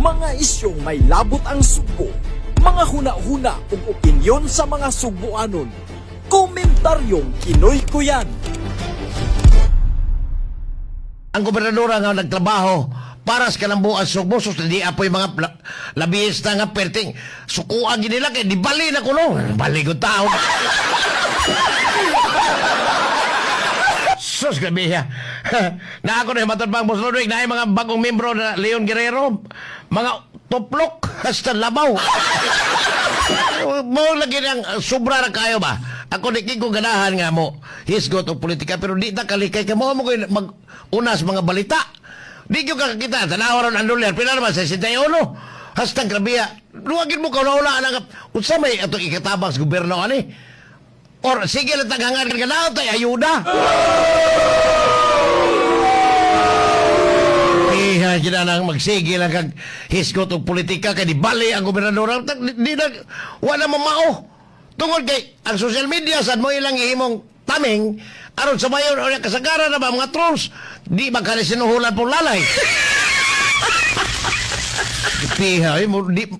Mga isyong may labot ang Subo, mga huna-huna ug opinyon sa mga Subuanon. Komentaryong Kinoy ko yan. Ang gobernadora nga nagtrabaho para sa kalambuan Sugbo, sus hindi apoy mga labista nga perting sukuan nila kay di bali na kuno. Bali ko tao. Sus grabe ha. Na ako na matod pang Boss Ludwig na mga bagong membro na Leon Guerrero, mga tuplok hasta labaw. Mo lagi nang sobra ra kayo ba? Ako di ko ganahan nga mo hisgot og politika pero di ta kalikay ka mo mag-unas mga balita. Di ko kakita tanaw ron ang dolyar pila naman sa 61. Hastang grabiya. Luwagin mo ka wala na unsa may ato ikatabang sa gobyerno ani? Or sige lang taghangan ka na tay ayuda. Iha kita nang magsige lang kag hisgot og politika kay di bali ang gobernador di na wala mamao. Tungod kay ang social media sad mo ilang ihimong taming aron sa mayon o kasagaran na ba mga trolls di ba kani sinuhulan pong lalay. Piha,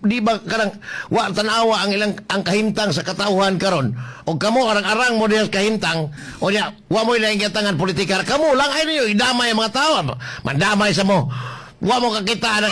di ba karang wa tanawa ang ilang ang kahimtang sa katauhan karon o kamo arang-arang mo diha kahimtang o nya wa mo ilang gitangan politika kamo lang ay niyo idamay ang mga tao mandamay sa mo wa mo kakita na